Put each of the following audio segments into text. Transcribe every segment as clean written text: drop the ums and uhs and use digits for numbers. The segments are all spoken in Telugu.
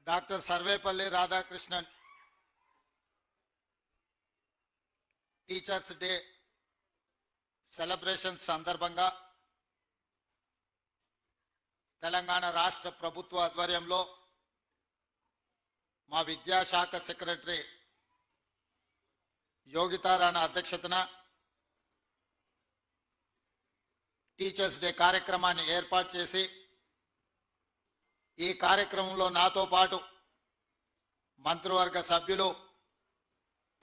Doctor Sarvepalli Radhakrishnan teachers day celebration సందర్భంగా తెలంగాణ రాష్ట్ర ప్రభుత్వ ఆధ్వర్యంలో మా విద్యాశాఖ సెక్రటరీ యోగితారాణ అధ్యక్షతన టీచర్స్ డే కార్యక్రమాన్ని ఏర్పాటు చేసి ఈ కార్యక్రమంలో నాతో పాటు మంత్రివర్గ సభ్యులు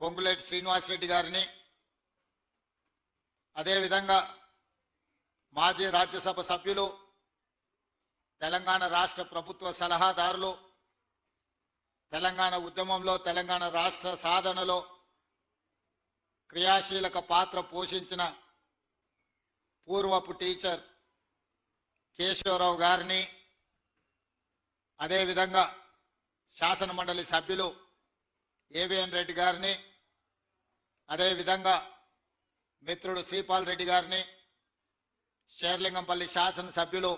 పొంగులేటి శ్రీనివాసరెడ్డి గారిని, అదేవిధంగా మాజీ రాజ్యసభ సభ్యులు, తెలంగాణ రాష్ట్ర ప్రభుత్వ సలహాదారులు, తెలంగాణ ఉద్యమంలో తెలంగాణ రాష్ట్ర సాధనలో క్రియాశీలక పాత్ర పోషించిన పూర్వపు టీచర్ కేశవరావు గారిని, అదేవిధంగా శాసన మండలి సభ్యులు ఏవిఎన్ రెడ్డి గారిని, అదేవిధంగా మిత్రుడు శ్రీపాల్ రెడ్డి గారిని, షేర్లింగంపల్లి శాసనసభ్యులు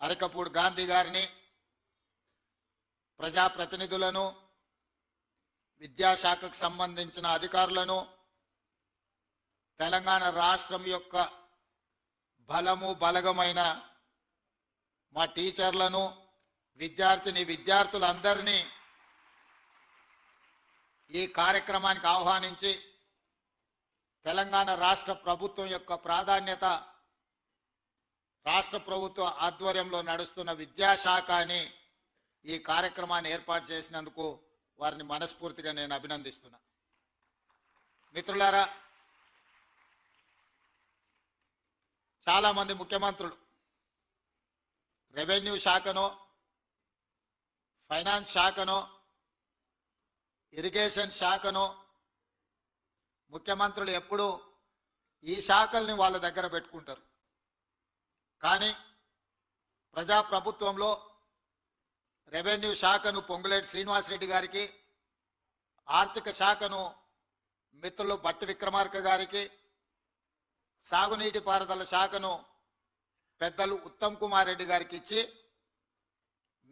అరకపూడి గాంధీ గారిని, ప్రజాప్రతినిధులను, విద్యాశాఖకు సంబంధించిన అధికారులను, తెలంగాణ రాష్ట్రం యొక్క బలము బలగమైన మా టీచర్లను, విద్యార్థులందరినీ ఈ కార్యక్రమానికి ఆహ్వానించి తెలంగాణ రాష్ట్ర ప్రభుత్వం యొక్క ప్రాధాన్యత, రాష్ట్ర ప్రభుత్వ ఆధ్వర్యంలో నడుస్తున్న విద్యాశాఖ అని ఈ కార్యక్రమాన్ని ఏర్పాటు చేసినందుకు వారిని మనస్ఫూర్తిగా నేను అభినందిస్తున్నా. మిత్రులారా, చాలామంది ముఖ్యమంత్రులు రెవెన్యూ శాఖనో, ఫైనాన్స్ శాఖనో, ఇరిగేషన్ శాఖనో ముఖ్యమంత్రులు ఎప్పుడూ ఈ శాఖల్ని వాళ్ళ దగ్గర పెట్టుకుంటారు. కానీ ప్రజాప్రభుత్వంలో రెవెన్యూ శాఖను పొంగులేటి శ్రీనివాసరెడ్డి గారికి, ఆర్థిక శాఖను మిత్రులు బట్టి విక్రమార్క గారికి, సాగునీటి పారుదల శాఖను పెద్దలు ఉత్తమ్ కుమార్ రెడ్డి గారికి ఇచ్చి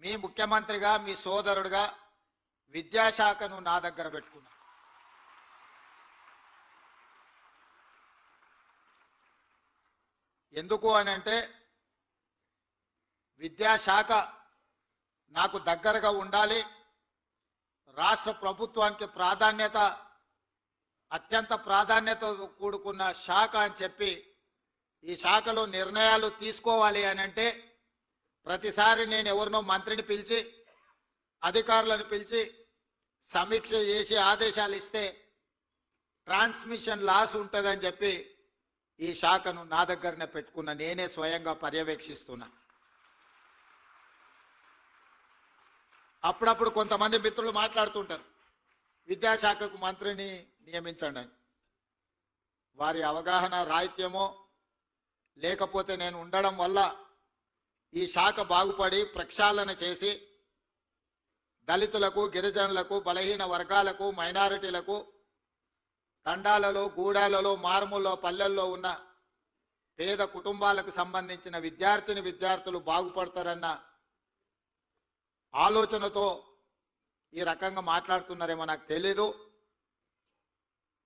మీ ముఖ్యమంత్రిగా, మీ సోదరుడుగా విద్యాశాఖను నా దగ్గర పెట్టుకున్నా. ఎందుకు అని అంటే విద్యాశాఖ నాకు దగ్గరగా ఉండాలి, రాష్ట్ర ప్రభుత్వానికి అత్యంత ప్రాధాన్యత కూడుకున్న శాఖ అని చెప్పి ఈ శాఖలో నిర్ణయాలు తీసుకోవాలి అని అంటే ప్రతిసారి నేను ఎవరినో మంత్రిని పిలిచి, అధికారులను పిలిచి సమీక్ష చేసి ఆదేశాలు ఇస్తే ట్రాన్స్మిషన్ లాస్ ఉంటుందని చెప్పి ఈ శాఖను నా దగ్గరనే పెట్టుకున్న, నేనే స్వయంగా పర్యవేక్షిస్తున్నా. అప్పుడప్పుడు కొంతమంది మిత్రులు మాట్లాడుతుంటారు, విద్యాశాఖకు మంత్రిని నియమించండి అని. వారి అవగాహన రాహిత్యమో లేకపోతే నేను ఉండడం వల్ల ఈ శాఖ బాగుపడి ప్రక్షాళన చేసి దళితులకు, గిరిజనులకు, బలహీన వర్గాలకు, మైనారిటీలకు, తండాలలో, గూడాలలో, మారుమూల పల్లెల్లో ఉన్న పేద కుటుంబాలకు సంబంధించిన విద్యార్థులు బాగుపడతారన్న ఆలోచనతో ఈ రకంగా మాట్లాడుతున్నారేమో నాకు తెలీదు.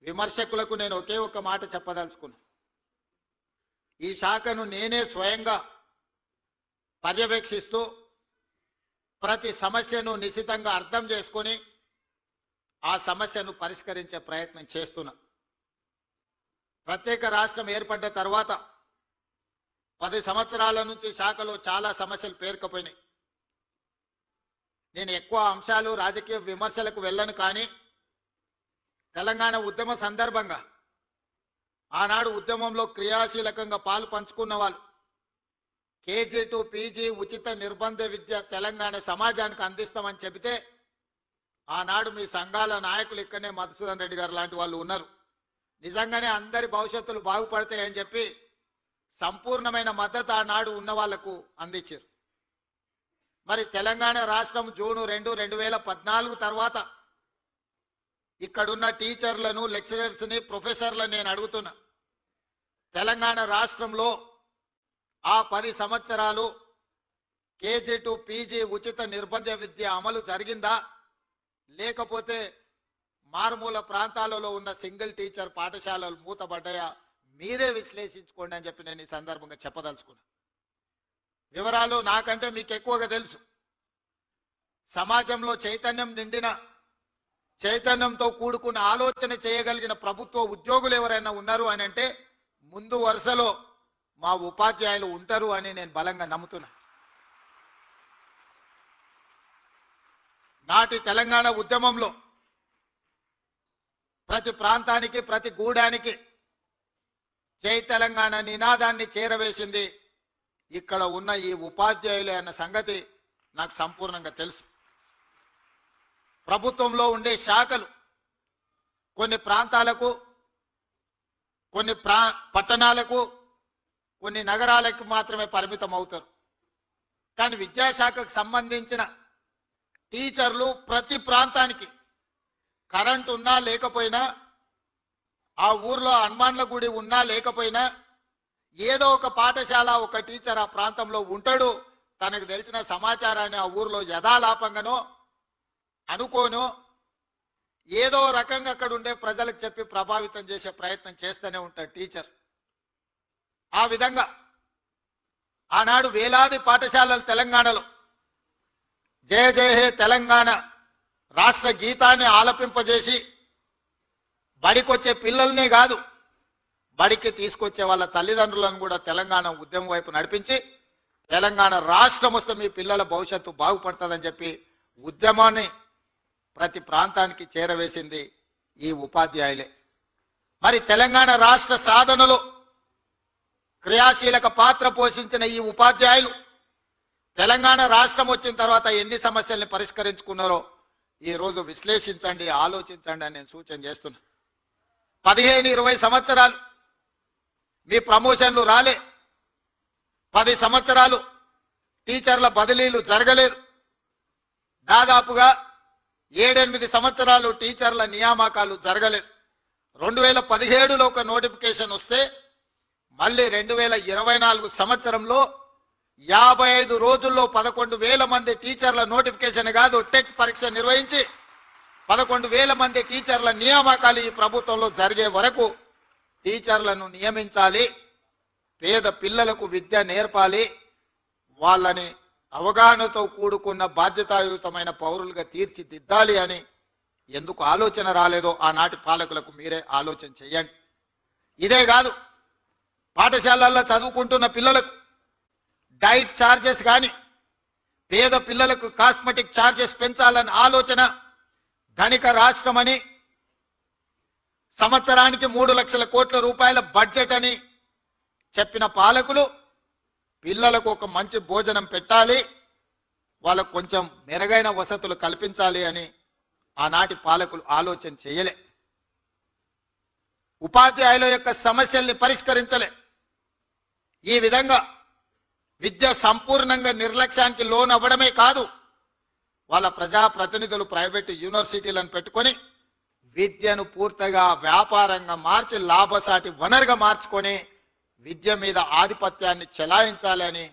విమర్శకులకు నేను ఒకే ఒక మాట చెప్పదలుచుకున్నా. ఈ శాఖను నేనే స్వయంగా పర్యవేక్షిస్తూ ప్రతి సమస్యను నిశితంగా అర్థం చేసుకొని ఆ సమస్యను పరిష్కరించే ప్రయత్నం చేస్తున్నా. ప్రత్యేక రాష్ట్రం ఏర్పడ్డ తర్వాత 10 సంవత్సరాల నుంచి శాఖలో చాలా సమస్యలు పేరుకుపోయినాయి. నేను ఎక్కువ అంశాలు రాజకీయ విమర్శలకు వెళ్ళను, కానీ తెలంగాణ ఉద్యమ సందర్భంగా ఆనాడు ఉద్యమంలో క్రియాశీలకంగా పాలు పంచుకున్న వాళ్ళు కేజీ టు పీజీ ఉచిత నిర్బంధ విద్య తెలంగాణ సమాజానికి అందిస్తామని చెబితే ఆనాడు మీ సంఘాల నాయకులు ఇక్కడనే మధుసూదన్ రెడ్డి గారు లాంటి వాళ్ళు ఉన్నారు. నిజంగానే అందరి భవిష్యత్తులు బాగుపడతాయని చెప్పి సంపూర్ణమైన మద్దతు ఆనాడు ఉన్న వాళ్లకు అందించారు. మరి తెలంగాణ రాష్ట్రం జూన్ 2, 2014 తర్వాత ఇక్కడున్న టీచర్లను, లెక్చరర్స్ని, ప్రొఫెసర్లను నేను అడుగుతున్నా, తెలంగాణ రాష్ట్రంలో ఆ 10 సంవత్సరాలు కేజీ టు పీజీ ఉచిత నిర్బంధ విద్య అమలు జరిగిందా, లేకపోతే మారుమూల ప్రాంతాలలో ఉన్న సింగిల్ టీచర్ పాఠశాలలు మూతబడ్డాయా, మీరే విశ్లేషించుకోండి అని చెప్పి నేను ఈ సందర్భంగా చెప్పదలుచుకున్నా. వివరాలు నాకంటే మీకు ఎక్కువగా తెలుసు. సమాజంలో చైతన్యం నిండిన, చైతన్యంతో కూడుకున్న ఆలోచన చేయగలిగిన ప్రభుత్వ ఉద్యోగులు ఎవరైనా ఉన్నారు అని అంటే ముందు వరుసలో మా ఉపాధ్యాయులు ఉంటారు అని నేను బలంగా నమ్ముతున్నా. నాటి తెలంగాణ ఉద్యమంలో ప్రతి ప్రాంతానికి, ప్రతి గూడానికి జై తెలంగాణ నినాదాన్ని చేరవేసింది ఇక్కడ ఉన్న ఈ ఉపాధ్యాయులే అన్న సంగతి నాకు సంపూర్ణంగా తెలుసు. ప్రభుత్వంలో ఉండే శాఖలు కొన్ని ప్రాంతాలకు, కొన్ని పట్టణాలకు, కొన్ని నగరాలకు మాత్రమే పరిమితం అవుతారు. కానీ విద్యాశాఖకు సంబంధించిన టీచర్లు ప్రతి ప్రాంతానికి కరెంట్ ఉన్నా లేకపోయినా, ఆ ఊర్లో హనుమాన్ల గుడి ఉన్నా లేకపోయినా, ఏదో ఒక పాఠశాల, ఒక టీచర్ ఆ ప్రాంతంలో ఉంటాడు. తనకు తెలిసిన సమాచారాన్ని ఆ ఊర్లో యథాలాపంగానో అనుకోనో ఏదో రకంగా అక్కడ ఉండే ప్రజలకు చెప్పి ప్రభావితం చేసే ప్రయత్నం చేస్తూనే ఉంటాడు టీచర్. ఆ విధంగా ఆనాడు వేలాది పాఠశాలలు తెలంగాణలో జయ జయ హే తెలంగాణ రాష్ట్ర గీతాన్ని ఆలపింపజేసి బడికొచ్చే పిల్లల్నే కాదు, బడికి తీసుకొచ్చే వాళ్ళ తల్లిదండ్రులను కూడా తెలంగాణ ఉద్యమం వైపు నడిపించి తెలంగాణ రాష్ట్రం వస్తే మీ పిల్లల భవిష్యత్తు బాగుపడుతుందని చెప్పి ఉద్యమాన్ని ప్రతి ప్రాంతానికి చేరవేసింది ఈ ఉపాధ్యాయులే. మరి తెలంగాణ రాష్ట్ర సాధనలో క్రియాశీలక పాత్ర పోషించిన ఈ ఉపాధ్యాయులు తెలంగాణ రాష్ట్రం వచ్చిన తర్వాత ఎన్ని సమస్యల్ని పరిష్కరించుకున్నారో ఈరోజు విశ్లేషించండి, ఆలోచించండి అని నేను సూచన చేస్తున్నా. 15-20 సంవత్సరాలు మీ ప్రమోషన్లు రాలే, 10 సంవత్సరాలు టీచర్ల బదిలీలు జరగలేదు, దాదాపుగా 7-8 సంవత్సరాలు టీచర్ల నియామకాలు జరగలేదు. 2017లో ఒక నోటిఫికేషన్ వస్తే మళ్ళీ 2024 సంవత్సరంలో 55 రోజుల్లో 11,000 మంది టీచర్ల నోటిఫికేషన్ కాదు, టెట్ పరీక్ష నిర్వహించి 11,000 మంది టీచర్ల నియామకాలు ఈ ప్రభుత్వంలో జరిగే వరకు టీచర్లను నియమించాలి, పేద పిల్లలకు విద్య నేర్పాలి, వాళ్ళని అవగాహనతో కూడుకున్న బాధ్యతాయుతమైన పౌరులుగా తీర్చిదిద్దాలి అని ఎందుకు ఆలోచన రాలేదో ఆనాటి పాలకులకు మీరే ఆలోచన చేయండి. ఇదే కాదు, పాఠశాలల్లో చదువుకుంటున్న పిల్లలకు డైట్ ఛార్జెస్ కానీ, పేద పిల్లలకు కాస్మెటిక్ ఛార్జెస్ పెంచాలని ఆలోచన, ధనిక రాష్ట్రమని సంవత్సరానికి 3 లక్షల కోట్ల రూపాయల బడ్జెట్ అని చెప్పిన పాలకులు పిల్లలకు ఒక మంచి భోజనం పెట్టాలి, వాళ్ళకు కొంచెం మెరుగైన వసతులు కల్పించాలి అని ఆనాటి పాలకులు ఆలోచన చేయలే. ఉపాధ్యాయుల యొక్క సమస్యల్ని పరిష్కరించలే. ఈ విధంగా విద్య సంపూర్ణంగా నిర్లక్ష్యానికి లోన్ అవ్వడమే కాదు, వాళ్ళ ప్రజాప్రతినిధులు ప్రైవేటు యూనివర్సిటీలను పెట్టుకొని విద్యను పూర్తిగా వ్యాపారంగా మార్చి లాభసాటి వనరుగా మార్చుకొని విద్య మీద ఆధిపత్యాన్ని చెలాయించాలని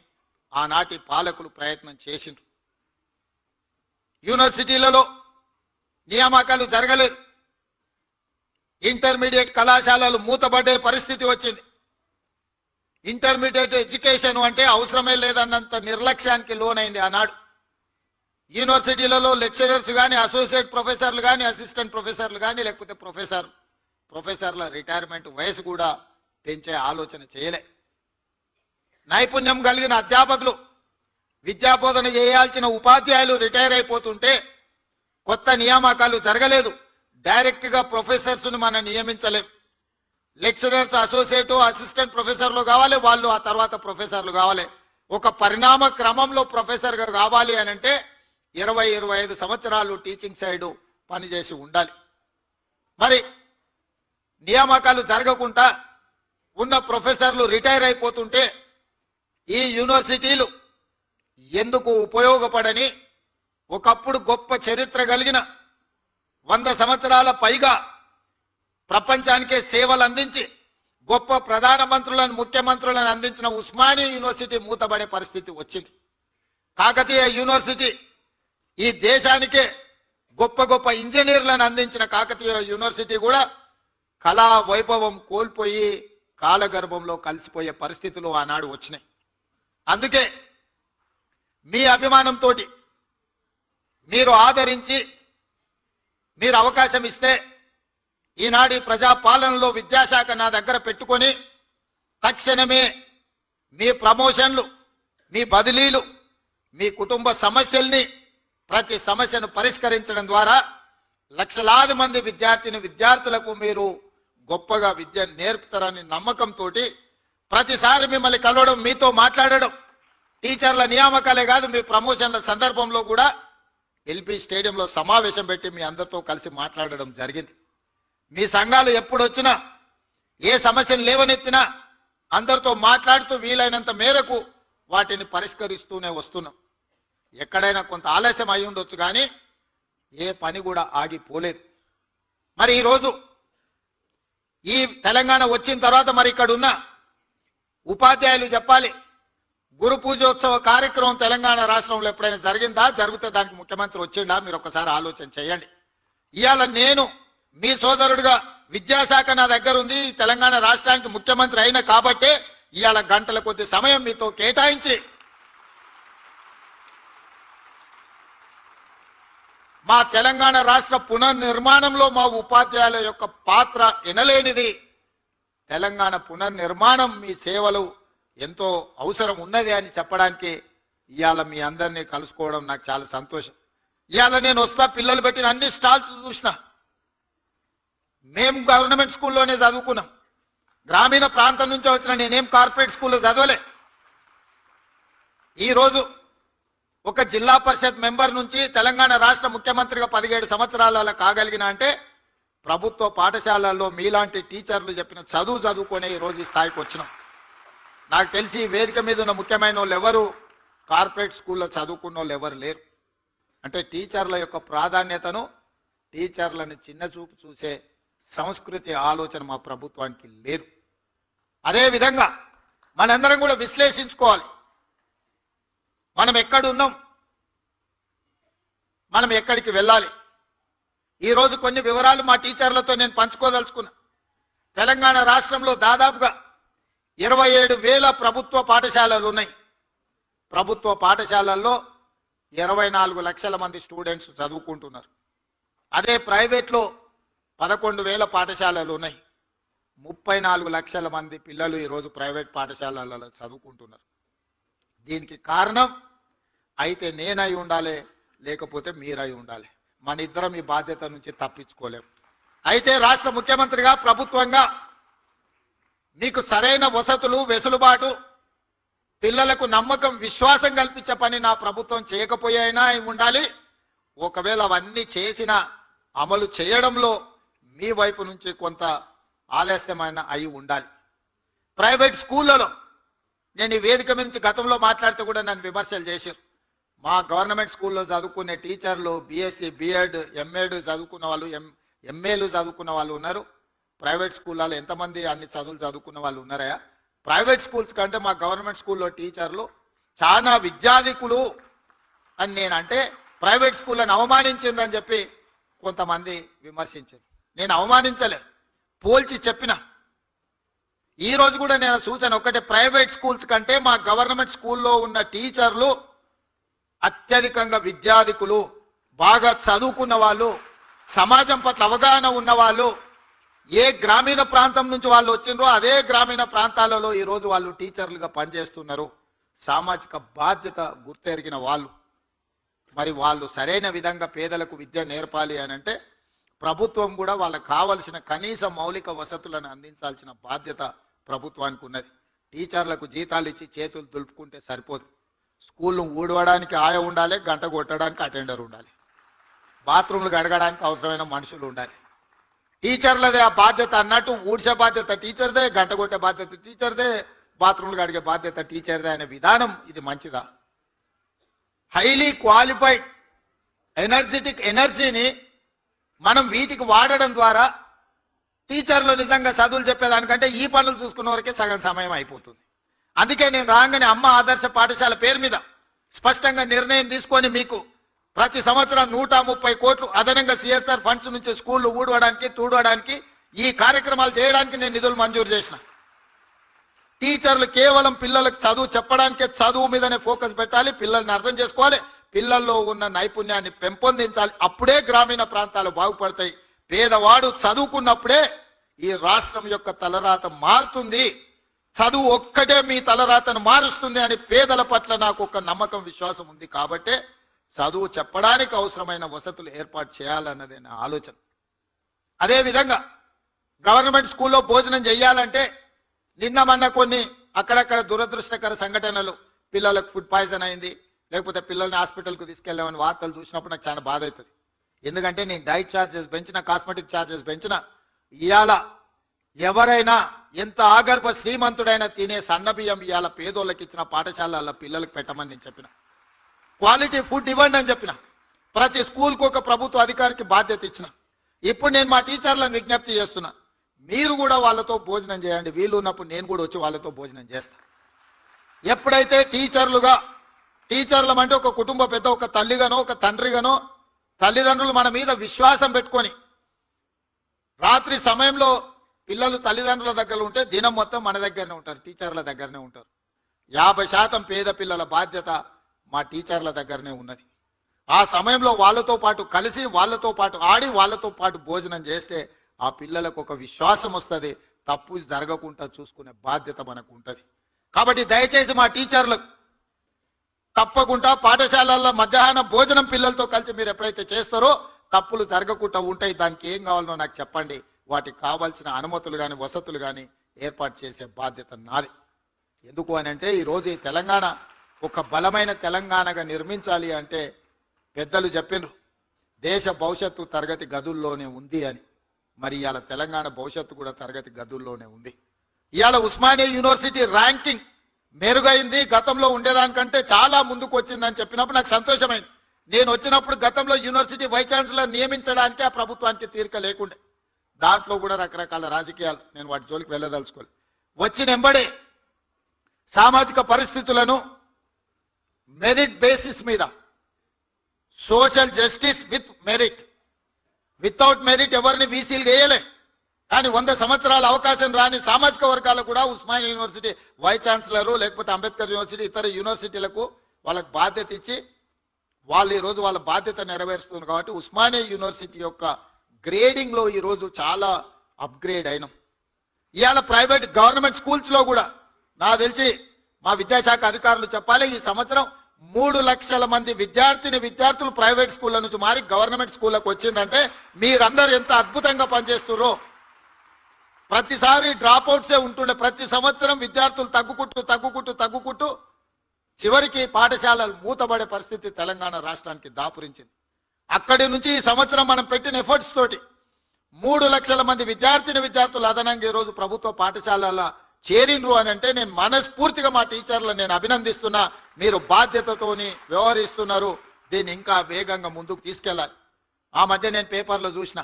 ఆనాటి పాలకులు ప్రయత్నం చేసిండ్రు. యూనివర్సిటీలలో నియామకాలు జరగలేదు, ఇంటర్మీడియట్ కళాశాలలు మూతబడే పరిస్థితి వచ్చింది. ఇంటర్మీడియట్ ఎడ్యుకేషన్ అంటే అవసరమే లేదన్నంత నిర్లక్ష్యానికి లోనైంది ఆనాడు. యూనివర్సిటీలలో లెక్చరర్స్ కానీ, అసోసియేట్ ప్రొఫెసర్లు కానీ, అసిస్టెంట్ ప్రొఫెసర్లు కానీ, లేకపోతే ప్రొఫెసర్ల రిటైర్మెంట్ వయసు కూడా పెంచే ఆలోచన చేయలే. నైపుణ్యం కలిగిన అధ్యాపకులు, విద్యాబోధన చేయాల్సిన ఉపాధ్యాయులు రిటైర్ అయిపోతుంటే కొత్త నియామకాలు జరగలేదు. డైరెక్ట్గా ప్రొఫెసర్స్ను మనం నియమించలేం. లెక్చరర్స్, అసోసియేట్, అసిస్టెంట్ ప్రొఫెసర్లు కావాలి, వాళ్ళు ఆ తర్వాత ప్రొఫెసర్లు కావాలి. ఒక పరిణామ క్రమంలో ప్రొఫెసర్గా కావాలి అని అంటే 20-25 సంవత్సరాలు టీచింగ్ సైడ్ పనిచేసి ఉండాలి. మరి నియామకాలు జరగకుండా ఉన్న ప్రొఫెసర్లు రిటైర్ అయిపోతుంటే ఈ యూనివర్సిటీలు ఎందుకు ఉపయోగపడని, ఒకప్పుడు గొప్ప చరిత్ర కలిగిన 100 సంవత్సరాల పైగా ప్రపంచానికే సేవలు అందించి గొప్ప ప్రధానమంత్రులను, ముఖ్యమంత్రులను అందించిన ఉస్మానియా యూనివర్సిటీ మూతబడే పరిస్థితి వచ్చింది. కాకతీయ యూనివర్సిటీ ఈ దేశానికే గొప్ప గొప్ప ఇంజనీర్లను అందించిన కాకతీయ యూనివర్సిటీ కూడా కళా వైభవం కోల్పోయి కాలగర్భంలో కలిసిపోయే పరిస్థితులు ఆనాడు వచ్చినాయి. అందుకే మీ అభిమానంతో మీరు ఆదరించి మీరు అవకాశం ఇస్తే ఈనాడు ప్రజాపాలనలో విద్యాశాఖ నా దగ్గర పెట్టుకొని తక్షణమే మీ ప్రమోషన్లు, మీ బదిలీలు, మీ కుటుంబ సమస్యల్ని ప్రతి సమస్యను పరిష్కరించడం ద్వారా లక్షలాది మంది విద్యార్థులకు మీరు గొప్పగా విద్య నేర్పుతారని నమ్మకంతో ప్రతిసారి మిమ్మల్ని కలవడం, మీతో మాట్లాడడం, టీచర్ల నియామకాలే కాదు మీ ప్రమోషన్ల సందర్భంలో కూడా ఎల్బీ స్టేడియంలో సమావేశం పెట్టి మీ అందరితో కలిసి మాట్లాడడం జరిగింది. మీ సంఘాలు ఎప్పుడు వచ్చినా ఏ సమస్యను లేవనెత్తినా అందరితో మాట్లాడుతూ వీలైనంత మేరకు వాటిని పరిష్కరిస్తూనే వస్తున్నాం. ఎక్కడైనా కొంత ఆలస్యం అయి ఉండొచ్చు కానీ ఏ పని కూడా ఆగిపోలేదు. మరి ఈరోజు ఈ తెలంగాణ వచ్చిన తర్వాత మరి ఇక్కడ ఉన్న ఉపాధ్యాయులు చెప్పాలి, గురు పూజోత్సవ కార్యక్రమం తెలంగాణ రాష్ట్రంలో ఎప్పుడైనా జరిగిందా? జరిగితే దానికి ముఖ్యమంత్రి వచ్చిండా? మీరు ఒకసారి ఆలోచన చేయండి. ఇవాళ నేను మీ సోదరుడిగా విద్యాశాఖ నా దగ్గర ఉంది, తెలంగాణ రాష్ట్రానికి ముఖ్యమంత్రి అయిన కాబట్టే ఇవాళ గంటల కొద్ది సమయం మీతో కేటాయించి మా తెలంగాణ రాష్ట్ర పునర్నిర్మాణంలో మా ఉపాధ్యాయుల యొక్క పాత్ర ఎనలేనిది. తెలంగాణ పునర్నిర్మాణం మీ సేవలు ఎంతో అవసరం ఉన్నది అని చెప్పడానికి ఇవాళ మీ అందరినీ కలుసుకోవడం నాకు చాలా సంతోషం. ఇవాళ నేను వస్తా, పిల్లలు పెట్టిన అన్ని స్టాల్స్ చూసిన. మేము గవర్నమెంట్ స్కూల్లోనే చదువుకున్నాం. గ్రామీణ ప్రాంతం నుంచి వచ్చిన నేనేం కార్పొరేట్ స్కూల్లో చదవలే. ఈరోజు ఒక జిల్లా పరిషత్ మెంబర్ నుంచి తెలంగాణ రాష్ట్ర ముఖ్యమంత్రిగా 17 సంవత్సరాల కాగలిగిన అంటే ప్రభుత్వ పాఠశాలల్లో మీలాంటి టీచర్లు చెప్పిన చదువుకొని ఈరోజు ఈ స్థాయికి వచ్చినాం. నాకు తెలిసి వేదిక మీద ఉన్న ముఖ్యమైన వాళ్ళు ఎవరు కార్పొరేట్ స్కూల్లో చదువుకున్న వాళ్ళు ఎవరు లేరు. అంటే టీచర్ల యొక్క ప్రాధాన్యతను, టీచర్లను చిన్న చూపు చూసే సంస్కృతి ఆలోచన మా ప్రభుత్వానికి లేదు. అదేవిధంగా మనందరం కూడా విశ్లేషించుకోవాలి. మనం ఎక్కడున్నాం, మనం ఎక్కడికి వెళ్ళాలి. ఈరోజు కొన్ని వివరాలు మా టీచర్లతో నేను పంచుకోదలుచుకున్నా. తెలంగాణ రాష్ట్రంలో దాదాపుగా 27,000 ప్రభుత్వ పాఠశాలలు ఉన్నాయి. ప్రభుత్వ పాఠశాలల్లో 24 లక్షల మంది స్టూడెంట్స్ చదువుకుంటున్నారు. అదే ప్రైవేట్లో 11,000 పాఠశాలలు ఉన్నాయి. 34 లక్షల మంది పిల్లలు ఈరోజు ప్రైవేట్ పాఠశాలలలో చదువుకుంటున్నారు. దీనికి కారణం అయితే నేనై ఉండాలి, లేకపోతే మీరై ఉండాలి. మన ఇద్దరం ఈ బాధ్యత నుంచి తప్పించుకోలేము. అయితే రాష్ట్ర ముఖ్యమంత్రిగా, ప్రభుత్వంగా మీకు సరైన వసతులు, వెసులుబాటు, పిల్లలకు నమ్మకం, విశ్వాసం కల్పించే పని నా ప్రభుత్వం చేయకపోయినా ఉండాలి. ఒకవేళ అవన్నీ చేసినా అమలు చేయడంలో మీ వైపు నుంచి కొంత ఆలస్యమైన అయి ఉండాలి. ప్రైవేట్ స్కూళ్ళలో నేను ఈ వేదిక నుంచి గతంలో మాట్లాడితే కూడా నన్ను విమర్శలు చేశారు. మా గవర్నమెంట్ స్కూల్లో చదువుకునే టీచర్లు బీఎస్సీ, బీఎడ్, ఎంఎడ్ చదువుకున్న వాళ్ళు, ఎంఏలు చదువుకున్న వాళ్ళు ఉన్నారు. ప్రైవేట్ స్కూళ్ళలో ఎంతమంది అన్ని చదువులు చదువుకున్న వాళ్ళు ఉన్నారా? ప్రైవేట్ స్కూల్స్ కంటే మా గవర్నమెంట్ స్కూల్లో టీచర్లు చాలా విద్యాధికులు అని నేనంటే ప్రైవేట్ స్కూళ్ళని అవమానించిందని చెప్పి కొంతమంది విమర్శించారు. నేను అవమానించలే, పోల్చి చెప్పిన. ఈ రోజు కూడా నేను సూచన ఒకటే, ప్రైవేట్ స్కూల్స్ కంటే మా గవర్నమెంట్ స్కూల్లో ఉన్న టీచర్లు అత్యధికంగా విద్యాధికులు, బాగా చదువుకున్న వాళ్ళు, సమాజం పట్ల అవగాహన ఉన్న వాళ్ళు. ఏ గ్రామీణ ప్రాంతం నుంచి వాళ్ళు వచ్చిండ్రో అదే గ్రామీణ ప్రాంతాలలో ఈరోజు వాళ్ళు టీచర్లుగా పనిచేస్తున్నారు. సామాజిక బాధ్యత గుర్తెరిగిన వాళ్ళు. మరి వాళ్ళు సరైన విధంగా పేదలకు విద్య నేర్పాలి అని అంటే ప్రభుత్వం కూడా వాళ్ళకు కావలసిన కనీస మౌలిక వసతులను అందించాల్సిన బాధ్యత ప్రభుత్వానికి ఉన్నది. టీచర్లకు జీతాలు ఇచ్చి చేతులు దులుపుకుంటే సరిపోదు. స్కూల్ను ఊడవడానికి ఆయ ఉండాలి, గంట కొట్టడానికి అటెండర్ ఉండాలి, బాత్రూమ్లు గడగడానికి అవసరమైన మనుషులు ఉండాలి. టీచర్లదే ఆ బాధ్యత అన్నట్టు ఊడ్చే బాధ్యత టీచర్దే, గంట కొట్టే బాధ్యత టీచర్దే, బాత్రూమ్లు గడిగే బాధ్యత టీచర్దే అనే విధానం ఇది మంచిదా? హైలీ క్వాలిఫైడ్ ఎనర్జెటిక్ ఎనర్జీని మనం వీటికి వాడడం ద్వారా టీచర్లు నిజంగా చదువులు చెప్పేదానికంటే ఈ పనులు చూసుకున్న వరకే సగం సమయం అయిపోతుంది. అందుకే నేను రాగానే అమ్మ ఆదర్శ పాఠశాల పేరు మీద స్పష్టంగా నిర్ణయం తీసుకొని మీకు ప్రతి సంవత్సరం 130 కోట్లు అదనంగా సిఎస్ఆర్ ఫండ్స్ నుంచి స్కూళ్ళు ఊడవడానికి తూడవడానికి ఈ కార్యక్రమాలు చేయడానికి నేను నిధులు మంజూరు చేసిన. టీచర్లు కేవలం పిల్లలకు చదువు చెప్పడానికే చదువు మీదనే ఫోకస్ పెట్టాలి, పిల్లల్ని అర్థం చేసుకోవాలి, పిల్లల్లో ఉన్న నైపుణ్యాన్ని పెంపొందించాలి. అప్పుడే గ్రామీణ ప్రాంతాలు బాగుపడతాయి. పేదవాడు చదువుకున్నప్పుడే ఈ రాష్ట్రం యొక్క తలరాత మారుతుంది. చదువు ఒక్కటే మీ తలరాతను మారుస్తుంది అని పేదల పట్ల నాకు ఒక నమ్మకం విశ్వాసం ఉంది. కాబట్టే చదువు చెప్పడానికి అవసరమైన వసతులు ఏర్పాటు చేయాలన్నదే నా ఆలోచన. అదేవిధంగా గవర్నమెంట్ స్కూల్లో భోజనం చేయాలంటే నిన్న మొన్న కొన్ని అక్కడక్కడ దురదృష్టకర సంఘటనలు, పిల్లలకు ఫుడ్ పాయిజన్ అయింది, లేకపోతే పిల్లల్ని హాస్పిటల్కు తీసుకెళ్ళామని వార్తలు చూసినప్పుడు నాకు చాలా బాధ అవుతుంది. ఎందుకంటే నేను డైట్ ఛార్జెస్ పెంచిన, కాస్మెటిక్ ఛార్జెస్ పెంచిన, ఇవాళ ఎవరైనా ఎంత ఆగర్భ శ్రీమంతుడైనా తినే సన్నబియ్యం ఇవాళ పేదోళ్ళకి ఇచ్చిన పాఠశాలల పిల్లలకు పెట్టమని నేను చెప్పిన. క్వాలిటీ ఫుడ్ ఇవ్వండి అని చెప్పిన. ప్రతి స్కూల్కు ఒక ప్రభుత్వ అధికారికి బాధ్యత ఇచ్చిన. ఇప్పుడు నేను మా టీచర్లను విజ్ఞప్తి చేస్తున్నా, మీరు కూడా వాళ్ళతో భోజనం చేయండి. వీళ్ళు ఉన్నప్పుడు నేను కూడా వచ్చి వాళ్ళతో భోజనం చేస్తాను. ఎప్పుడైతే టీచర్లం అంటే ఒక కుటుంబ పెద్ద, ఒక తల్లిగానో ఒక తండ్రిగానో తల్లిదండ్రులు మన మీద విశ్వాసం పెట్టుకొని రాత్రి సమయంలో పిల్లలు తల్లిదండ్రుల దగ్గర ఉంటే దినం మొత్తం మన దగ్గరనే ఉంటారు, టీచర్ల దగ్గరనే ఉంటారు. 50% పేద పిల్లల బాధ్యత మా టీచర్ల దగ్గరనే ఉన్నది. ఆ సమయంలో వాళ్ళతో పాటు కలిసి, వాళ్ళతో పాటు ఆడి, వాళ్ళతో పాటు భోజనం చేస్తే ఆ పిల్లలకు ఒక విశ్వాసం వస్తుంది. తప్పు జరగకుండా చూసుకునే బాధ్యత మనకు ఉంటుంది. కాబట్టి దయచేసి మా టీచర్లకు తప్పకుండా పాఠశాలల్లో మధ్యాహ్న భోజనం పిల్లలతో కలిసి మీరు ఎప్పుడైతే చేస్తారో తప్పులు జరగకుండా ఉంటాయి. దానికి ఏం కావాలనో నాకు చెప్పండి. వాటికి కావాల్సిన అనుమతులు కానీ వసతులు కానీ ఏర్పాటు చేసే బాధ్యత నాది. ఎందుకు అని అంటే ఈరోజు ఈ తెలంగాణ ఒక బలమైన తెలంగాణగా నిర్మించాలి అంటే పెద్దలు చెప్పినారు, దేశ భవిష్యత్తు తరగతి గదుల్లోనే ఉంది అని. మరి ఇవాళ తెలంగాణ భవిష్యత్తు కూడా తరగతి గదుల్లోనే ఉంది. ఇవాళ ఉస్మానియా యూనివర్సిటీ ర్యాంకింగ్ మెరుగైంది, గతంలో ఉండేదానికంటే చాలా ముందుకు వచ్చిందని చెప్పినప్పుడు నాకు సంతోషమైంది. నేను వచ్చినప్పుడు గతంలో యూనివర్సిటీ వైస్ ఛాన్సలర్ నియమించడానికి ఆ ప్రభుత్వానికి తీరిక లేకుండే. దాంట్లో కూడా రకరకాల రాజకీయాలు, నేను వాటి జోలికి వెళ్ళదలుచుకోలేదు. వచ్చిన వెంబడే సామాజిక పరిస్థితులను మెరిట్ బేసిస్ మీద, social justice with merit, without merit ఎవరిని వీసీలు వేయలే. కానీ 100 సంవత్సరాల అవకాశం రాని సామాజిక వర్గాలకు కూడా ఉస్మానియా యూనివర్సిటీ వైస్ ఛాన్సలరు, లేకపోతే అంబేద్కర్ యూనివర్సిటీ, ఇతర యూనివర్సిటీలకు వాళ్ళకి బాధ్యత ఇచ్చి వాళ్ళు ఈరోజు వాళ్ళ బాధ్యత నెరవేరుస్తున్నారు. కాబట్టి ఉస్మానియా యూనివర్సిటీ యొక్క గ్రేడింగ్లో ఈరోజు చాలా అప్గ్రేడ్ అయినాం. ఇవాళ ప్రైవేట్ గవర్నమెంట్ స్కూల్స్లో కూడా నాకు తెలిసి మా విద్యాశాఖ అధికారులు చెప్పాలి, ఈ సంవత్సరం 3 లక్షల మంది విద్యార్థులు ప్రైవేట్ స్కూళ్ళ నుంచి మారి గవర్నమెంట్ స్కూళ్ళకు వచ్చిందంటే మీరందరూ ఎంత అద్భుతంగా పనిచేస్తున్నారో. ప్రతిసారి డ్రాప్ అవుట్సే ఉంటుండే, ప్రతి సంవత్సరం విద్యార్థులు తగ్గుకుంటూ చివరికి పాఠశాలలు మూతబడే పరిస్థితి తెలంగాణ రాష్ట్రానికి దాపురించింది. అక్కడి నుంచి ఈ సంవత్సరం మనం పెట్టిన ఎఫర్ట్స్ తోటి 3 లక్షల మంది విద్యార్థులు అదనంగా ఈరోజు ప్రభుత్వ పాఠశాలల చేరినరు అని అంటే నేను మనస్ఫూర్తిగా మా టీచర్లను నేను అభినందిస్తున్నా. మీరు బాధ్యతతోని వ్యవహరిస్తున్నారు. దీన్ని ఇంకా వేగంగా ముందుకు తీసుకెళ్ళాలి. ఆ మధ్య నేను పేపర్లో చూసిన,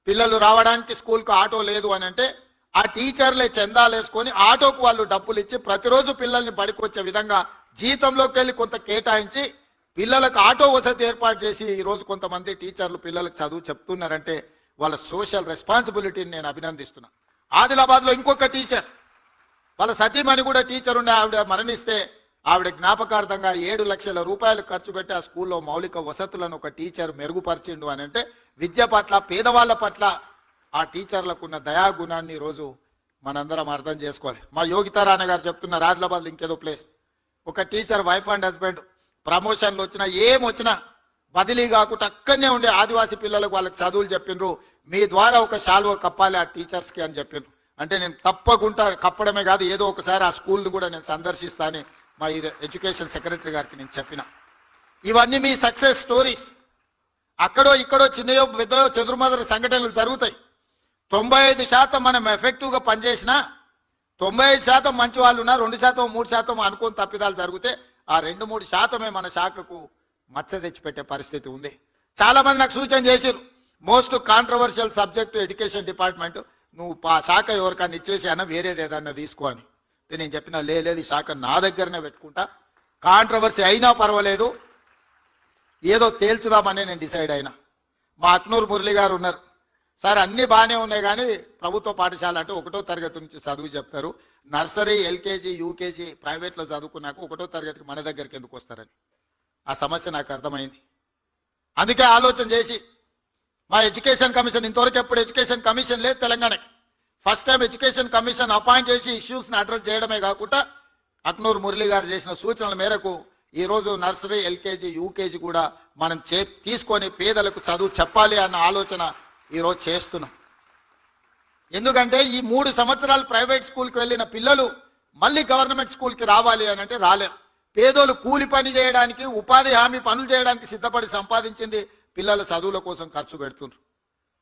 పిల్లలు రావడానికి స్కూల్కు ఆటో లేదు అని అంటే ఆ టీచర్లే చందాలు వేసుకొని ఆటోకు వాళ్ళు డబ్బులు ఇచ్చి ప్రతిరోజు పిల్లల్ని బడికి వచ్చే విధంగా జీతంలోకి వెళ్ళి కొంత కేటాయించి పిల్లలకు ఆటో వసతి ఏర్పాటు చేసి ఈరోజు కొంతమంది టీచర్లు పిల్లలకు చదువు చెప్తున్నారంటే వాళ్ళ సోషల్ రెస్పాన్సిబిలిటీని నేను అభినందిస్తున్నా. ఆదిలాబాద్లో ఇంకొక టీచర్, వాళ్ళ సతీమణి కూడా టీచర్ ఉండే, ఆవిడ మరణిస్తే ఆవిడ జ్ఞాపకార్థంగా 7 లక్షల రూపాయలు ఖర్చు పెట్టి ఆ స్కూల్లో మౌలిక వసతులను ఒక టీచర్ మెరుగుపరిచిండు అని అంటే విద్య పట్ల, పేదవాళ్ళ పట్ల ఆ టీచర్లకు ఉన్న దయాగుణాన్ని ఈరోజు మనందరం అర్థం చేసుకోవాలి. మా యోగితారాయణ గారు చెప్తున్నారు, ఆదిలాబాద్లో ఇంకేదో ప్లేస్, ఒక టీచర్ వైఫ్ అండ్ హస్బెండ్ ప్రమోషన్లు వచ్చినా ఏమొచ్చినా బదిలీ కాకుండా అక్కడనే ఉండే ఆదివాసీ పిల్లలకు వాళ్ళకి చదువులు చెప్పిండ్రు. మీ ద్వారా ఒక శాల్వ కప్పాలి ఆ టీచర్స్కి అని చెప్పిండ్రు. అంటే నేను తప్పకుండా కప్పడమే కాదు, ఏదో ఒకసారి ఆ స్కూల్ని కూడా నేను సందర్శిస్తానని మా ఎడ్యుకేషన్ సెక్రటరీ గారికి నేను చెప్పిన. ఇవన్నీ మీ సక్సెస్ స్టోరీస్. అక్కడో ఇక్కడో చిన్నయో పెద్దయో చెదురుమదురు సంఘటనలు జరుగుతాయి. 95% మనం ఎఫెక్టివ్గా పనిచేసినా 95% మంచి వాళ్ళు ఉన్నా 2% 3% అనుకోని తప్పిదాలు జరిగితే ఆ 2-3% మన శాఖకు మచ్చ తెచ్చిపెట్టే పరిస్థితి ఉంది. చాలా మంది నాకు సూచన చేశారు, most controversial subject education department, నువ్వు ఆ శాఖ ఎవరికన్నా ఇచ్చేసి అన్న వేరేది ఏదన్నా తీసుకో అని. నేను చెప్పిన లేదు, ఈ శాఖ నా దగ్గరనే పెట్టుకుంటా. కాంట్రవర్సీ అయినా పర్వాలేదు, ఏదో తేల్చుదామని నేను డిసైడ్ అయినా. మా అక్నూరు మురళి గారు ఉన్నారు. సార్ అన్నీ బాగానే ఉన్నాయి కానీ ప్రభుత్వ పాఠశాల అంటే 1వ తరగతి నుంచి చదువు చెప్తారు, నర్సరీ ఎల్కేజీ యూకేజీ ప్రైవేట్లో చదువుకున్నాక 1వ తరగతికి మన దగ్గరికి ఎందుకు వస్తారని ఆ సమస్య నాకు అర్థమైంది. అందుకే ఆలోచన చేసి మా ఎడ్యుకేషన్ కమిషన్, ఇంతవరకు ఎప్పుడు ఎడ్యుకేషన్ కమిషన్ లేదు తెలంగాణకి, first time education commission appoint చేసి ఇష్యూస్ని అడ్రస్ చేయడమే కాకుండా అక్నూరు మురళి గారు చేసిన సూచనల మేరకు ఈరోజు నర్సరీ ఎల్కేజీ యూకేజీ కూడా మనం తీసుకొని పేదలకు చదువు చెప్పాలి అన్న ఆలోచన ఈరోజు చేస్తున్నాం. ఎందుకంటే ఈ 3 సంవత్సరాలు ప్రైవేట్ స్కూల్కి వెళ్ళిన పిల్లలు మళ్ళీ గవర్నమెంట్ స్కూల్కి రావాలి అని అంటే రాలేరు. పేదోళ్ళు కూలి పని చేయడానికి, ఉపాధి హామీ పనులు చేయడానికి సిద్ధపడి సంపాదించింది పిల్లల చదువుల కోసం ఖర్చు పెడుతున్నారు.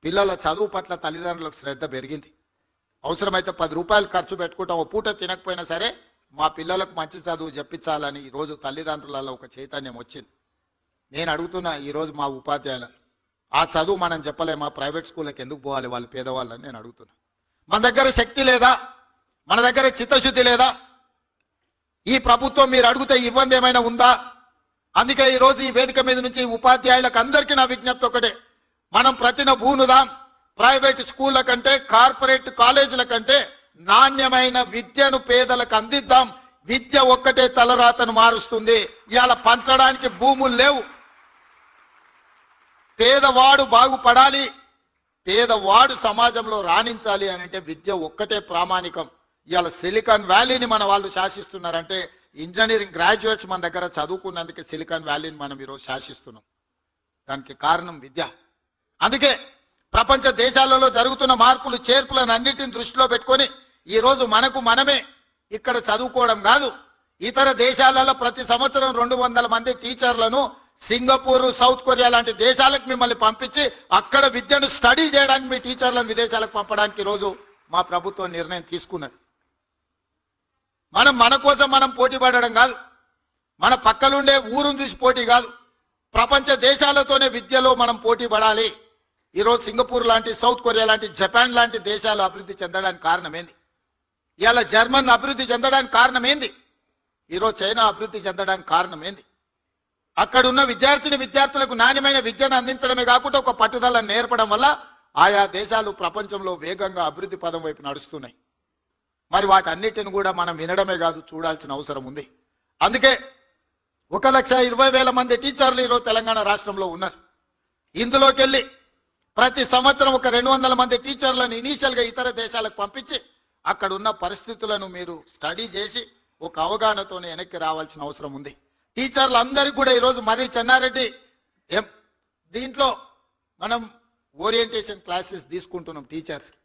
పిల్లల చదువు పట్ల తల్లిదండ్రులకు శ్రద్ధ పెరిగింది. అవసరమైతే 10 రూపాయలు ఖర్చు పెట్టుకుంటాం, ఓ పూట తినకపోయినా సరే మా పిల్లలకు మంచి చదువు చెప్పించాలని ఈరోజు తల్లిదండ్రులలో ఒక చైతన్యం వచ్చింది. నేను అడుగుతున్నా ఈరోజు మా ఉపాధ్యాయులను, ఆ చదువు మనం చెప్పలేమా? ప్రైవేట్ స్కూళ్ళకి ఎందుకు పోవాలి వాళ్ళు పేదవాళ్ళని నేను అడుగుతున్నా. మన దగ్గర శక్తి లేదా? మన దగ్గర చిత్తశుద్ధి లేదా? ఈ ప్రభుత్వం మీరు అడిగితే ఇవ్వంది ఏమైనా ఉందా? అందుకే ఈరోజు ఈ వేదిక మీద నుంచి ఉపాధ్యాయులకు అందరికీ నా విజ్ఞప్తి ఒకటే, మనం ప్రతిన బూనుదాం. ప్రైవేట్ స్కూళ్ళ కంటే, కార్పొరేట్ కాలేజీల కంటే నాణ్యమైన విద్యను పేదలకు అందిద్దాం. విద్య ఒక్కటే తలరాతను మారుస్తుంది. ఇవాళ పంచడానికి భూములు లేవు. పేదవాడు బాగుపడాలి, పేదవాడు సమాజంలో రాణించాలి అని అంటే విద్య ఒక్కటే ప్రామాణికం. ఇవాళ సిలికాన్ వ్యాలీని మన వాళ్ళు శాసిస్తున్నారంటే ఇంజనీరింగ్ గ్రాడ్యుయేట్స్ మన దగ్గర చదువుకున్నందుకే సిలికాన్ వ్యాలీని మనం ఈరోజు శాసిస్తున్నాం. దానికి కారణం విద్య. అందుకే ప్రపంచ దేశాలలో జరుగుతున్న మార్పులు చేర్పులను అన్నిటిని దృష్టిలో పెట్టుకొని ఈరోజు మనకు మనమే ఇక్కడ చదువుకోవడం కాదు, ఇతర దేశాలలో ప్రతి సంవత్సరం 200 మంది టీచర్లను సింగపూర్, సౌత్ కొరియా లాంటి దేశాలకు మిమ్మల్ని పంపించి అక్కడ విద్యను స్టడీ చేయడానికి మీ టీచర్లను విదేశాలకు పంపడానికి ఈరోజు మా ప్రభుత్వం నిర్ణయం తీసుకున్నది. మనం మన కోసం మనం పోటీ పడడం కాదు, మన పక్కలుండే ఊరును చూసి పోటీ కాదు, ప్రపంచ దేశాలతోనే విద్యలో మనం పోటీ పడాలి. ఈరోజు సింగపూర్ లాంటి, సౌత్ కొరియా లాంటి, జపాన్ లాంటి దేశాలు అభివృద్ధి చెందడానికి కారణం ఏంది? ఇవాళ జర్మన్ అభివృద్ధి చెందడానికి కారణం ఏంది? ఈరోజు చైనా అభివృద్ధి చెందడానికి కారణం ఏంది? అక్కడున్న విద్యార్థులకు నాణ్యమైన విద్యను అందించడమే కాకుండా ఒక పట్టుదలను నేర్పడం వల్ల ఆయా దేశాలు ప్రపంచంలో వేగంగా అభివృద్ధి పదం వైపు నడుస్తున్నాయి. మరి వాటన్నిటిని కూడా మనం వినడమే కాదు, చూడాల్సిన అవసరం ఉంది. అందుకే 1,20,000 మంది టీచర్లు ఈరోజు తెలంగాణ రాష్ట్రంలో ఉన్నారు. ఇందులోకి వెళ్ళి ప్రతి సంవత్సరం ఒక 200 మంది టీచర్లను ఇనీషియల్గా ఇతర దేశాలకు పంపించి అక్కడ ఉన్న పరిస్థితులను మీరు స్టడీ చేసి ఒక అవగాహనతోనే వెనక్కి రావాల్సిన అవసరం ఉంది. టీచర్లు అందరికీ కూడా ఈరోజు మర్రి చెన్నారెడ్డి దీంట్లో మనం ఓరియంటేషన్ క్లాసెస్ తీసుకుంటున్నాం టీచర్స్కి.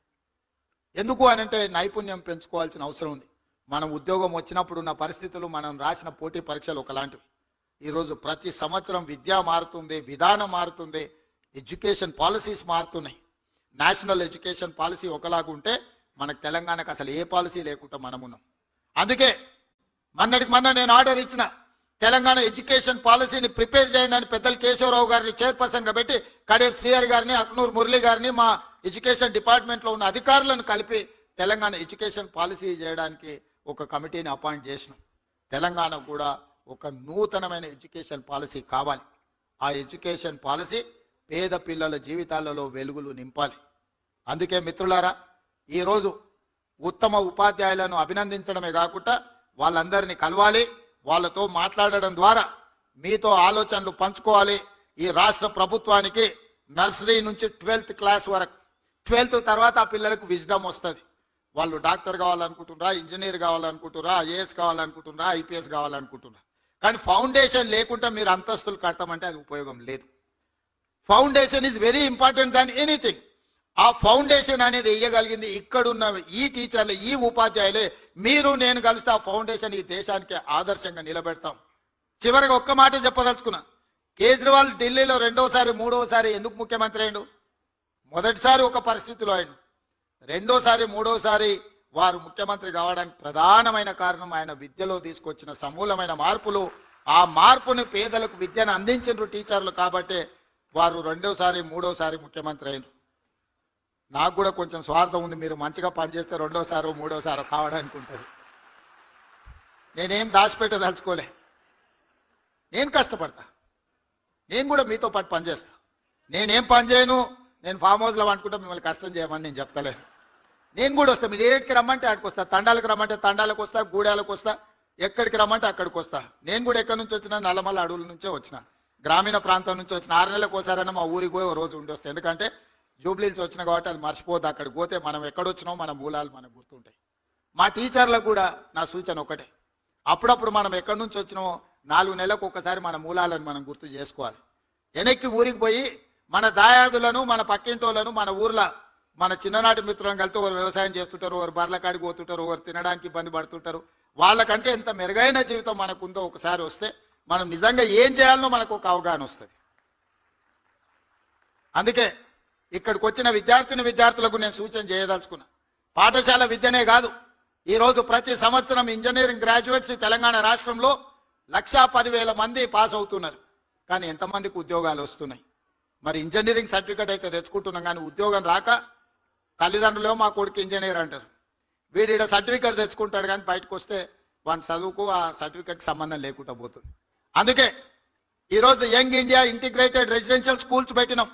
ఎందుకు అనంటే నైపుణ్యం పెంచుకోవాల్సిన అవసరం ఉంది. మనం ఉద్యోగం వచ్చినప్పుడు ఉన్న పరిస్థితులు, మనం రాసిన పోటీ పరీక్షలు ఒకలాంటివి. ఈరోజు ప్రతి సంవత్సరం విద్య మారుతుంది, విధానం మారుతుంది, ఎడ్యుకేషన్ పాలసీస్ మారుతున్నాయి. నేషనల్ ఎడ్యుకేషన్ పాలసీ ఒకలాగుంటే మనకు తెలంగాణకు అసలు ఏ పాలసీ లేకుండా మనం ఉన్నాం. అందుకే మొన్న నేను ఆర్డర్ ఇచ్చిన, తెలంగాణ ఎడ్యుకేషన్ పాలసీని ప్రిపేర్ చేయండి అని పెద్దలు కేశవరావు గారిని చైర్పర్సన్గా పెట్టి కడేప్ శ్రీహరి గారిని, అక్నూరు మురళి గారిని, మా ఎడ్యుకేషన్ డిపార్ట్మెంట్లో ఉన్న అధికారులను కలిపి తెలంగాణ ఎడ్యుకేషన్ పాలసీ చేయడానికి ఒక కమిటీని అపాయింట్ చేసినాం. తెలంగాణ కూడా ఒక నూతనమైన ఎడ్యుకేషన్ పాలసీ కావాలి. ఆ ఎడ్యుకేషన్ పాలసీ పేద పిల్లల జీవితాలలో వెలుగులు నింపాలి. అందుకే మిత్రులారా, ఈరోజు ఉత్తమ ఉపాధ్యాయులను అభినందించడమే కాకుండా వాళ్ళందరినీ కలవాలి, వాళ్ళతో మాట్లాడడం ద్వారా మీతో ఆలోచనలు పంచుకోవాలి. ఈ రాష్ట్ర ప్రభుత్వానికి నర్సరీ నుంచి 12th క్లాస్ వరకు, 12th తర్వాత ఆ పిల్లలకు విజ్డమ్ వస్తుంది. వాళ్ళు డాక్టర్ కావాలనుకుంటున్నారా, ఇంజనీర్ కావాలనుకుంటున్నారా, ఐఏఎస్ కావాలనుకుంటున్నారా, ఐపీఎస్ కావాలనుకుంటున్నారా. కానీ ఫౌండేషన్ లేకుండా మీరు అంతస్తులు కడతామంటే అది ఉపయోగం లేదు. Foundation is very important than anything. ఆ ఫౌండేషన్ అనేది వేయగలిగింది ఇక్కడున్న ఈ టీచర్లు, ఈ ఉపాధ్యాయులే. మీరు నేను కలిస్తే ఆ ఫౌండేషన్ ఈ దేశానికి ఆదర్శంగా నిలబెడతాం. చివరిగా ఒక్క మాట చెప్పదలుచుకున్నా. కేజ్రీవాల్ ఢిల్లీలో 2వసారి 3వసారి ఎందుకు ముఖ్యమంత్రి అయ్యాడు? మొదటిసారి ఒక పరిస్థితిలో ఆయన, 2వసారి 3వసారి వారు ముఖ్యమంత్రి కావడానికి ప్రధానమైన కారణం ఆయన విద్యలో తీసుకొచ్చిన సమూలమైన మార్పులు. ఆ మార్పుని పేదలకు విద్యను అందించిన టీచర్లు కాబట్టి వారు 2వసారి 3వసారి ముఖ్యమంత్రి అయ్యారు. నాకు కూడా కొంచెం స్వార్థం ఉంది, మీరు మంచిగా పనిచేస్తే 2వసారో 3వసారో కావడానికి ఉంటుంది. నేనేం దాచిపెట్టదలుచుకోలే. నేను కష్టపడతా, నేను కూడా మీతో పాటు పనిచేస్తా. నేనేం పని చేయను, నేను ఫామ్ హౌస్లో అనుకుంటా మిమ్మల్ని కష్టం చేయమని నేను చెప్తలేను. నేను కూడా వస్తా, మీరు ఏడికి రమ్మంటే ఆడికి వస్తా, తండాలకు రమ్మంటే తండాలకు వస్తా, గూడాలకు వస్తా, ఎక్కడికి రమ్మంటే అక్కడికి వస్తా. నేను కూడా ఎక్కడి నుంచి వచ్చినా నల్లమల్ల అడవుల నుంచే వచ్చిన, గ్రామీణ ప్రాంతం నుంచి వచ్చిన. 6 నెలలకు ఒకసారైనా మా ఊరికి పోయి ఓ రోజు ఉండి వస్తాయి. ఎందుకంటే జూబ్లీల్స్ వచ్చిన కాబట్టి అది మర్చిపోద్దు. అక్కడికి పోతే మనం ఎక్కడొచ్చినామో మన మూలాలు మనకు గుర్తుంటాయి. మా టీచర్లకు కూడా నా సూచన ఒకటే, అప్పుడప్పుడు మనం ఎక్కడి నుంచి వచ్చినామో 4 నెలలకు ఒకసారి మన మూలాలను మనం గుర్తు చేసుకోవాలి. వెనక్కి ఊరికి పోయి మన దాయాదులను, మన పక్కింటోళ్ళను, మన ఊర్లో మన చిన్ననాటి మిత్రులను కలిసి ఒకరు వ్యవసాయం చేస్తుంటారు, ఒకరు బర్ల కాడికి పోతుంటారు, ఒకరు తినడానికి ఇబ్బంది పడుతుంటారు. వాళ్ళకంటే ఎంత మెరుగైన జీవితం మనకుందో ఒకసారి వస్తే మనం నిజంగా ఏం చేయాలనో మనకు ఒక అవగాహన వస్తుంది. అందుకే ఇక్కడికి వచ్చిన విద్యార్థులకు నేను సూచన చేయదలుచుకున్నా. పాఠశాల విద్యనే కాదు, ఈరోజు ప్రతి సంవత్సరం ఇంజనీరింగ్ గ్రాడ్యుయేట్స్ తెలంగాణ రాష్ట్రంలో 1,10,000 మంది పాస్ అవుతున్నారు. కానీ ఎంతమందికి ఉద్యోగాలు వస్తున్నాయి? మరి ఇంజనీరింగ్ సర్టిఫికేట్ అయితే తెచ్చుకుంటున్నాం, కానీ ఉద్యోగం రాక తల్లిదండ్రులు మా కొడుకు ఇంజనీర్ అంటారు. వీడి సర్టిఫికేట్ తెచ్చుకుంటాడు, కానీ బయటకు వస్తే వాని చదువుకు ఆ సర్టిఫికేట్కి సంబంధం లేకుండా పోతుంది. అందుకే ఈరోజు young India integrated residential schools పెట్టినాం.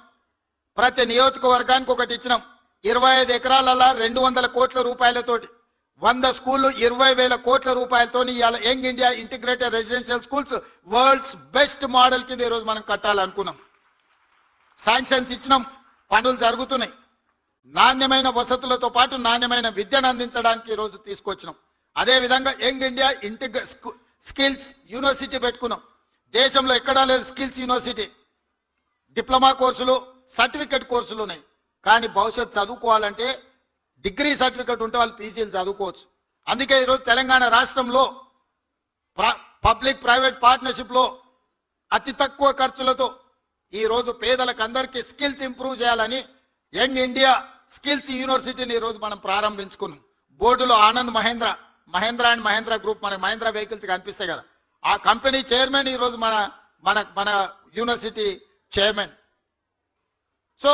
ప్రతి నియోజకవర్గానికి ఒకటి ఇచ్చినాం. 25 ఎకరాలలో 200 కోట్ల రూపాయలతోటి 100 స్కూళ్ళు 20,000 కోట్ల రూపాయలతో ఇవాళ young India integrated residential schools world's best model కింద ఈరోజు మనం కట్టాలనుకున్నాం. శాంక్షన్స్ ఇచ్చినాం, పనులు జరుగుతున్నాయి. నాణ్యమైన వసతులతో పాటు నాణ్యమైన విద్యను అందించడానికి ఈరోజు తీసుకొచ్చినాం. అదేవిధంగా యంగ్ ఇండియా స్కిల్స్ యూనివర్సిటీ పెట్టుకున్నాం. దేశంలో ఎక్కడా లేదు స్కిల్స్ యూనివర్సిటీ. డిప్లొమా కోర్సులు, సర్టిఫికెట్ కోర్సులు ఉన్నాయి. కానీ భవిష్యత్తు చదువుకోవాలంటే డిగ్రీ సర్టిఫికెట్ ఉంటే వాళ్ళు పీజీలు చదువుకోవచ్చు. అందుకే ఈరోజు తెలంగాణ రాష్ట్రంలో పబ్లిక్ ప్రైవేట్ పార్ట్నర్షిప్లో అతి తక్కువ ఖర్చులతో ఈరోజు పేదలకు అందరికీ స్కిల్స్ ఇంప్రూవ్ చేయాలని యంగ్ ఇండియా స్కిల్స్ యూనివర్సిటీని ఈరోజు మనం ప్రారంభించుకున్నాం. బోర్డులో ఆనంద్ మహేంద్ర అండ్ మహేంద్ర గ్రూప్, మనకి మహేంద్ర వెహికల్స్ కనిపిస్తాయి కదా, ఆ కంపెనీ చైర్మన్ ఈరోజు మన యూనివర్సిటీ చైర్మన్. సో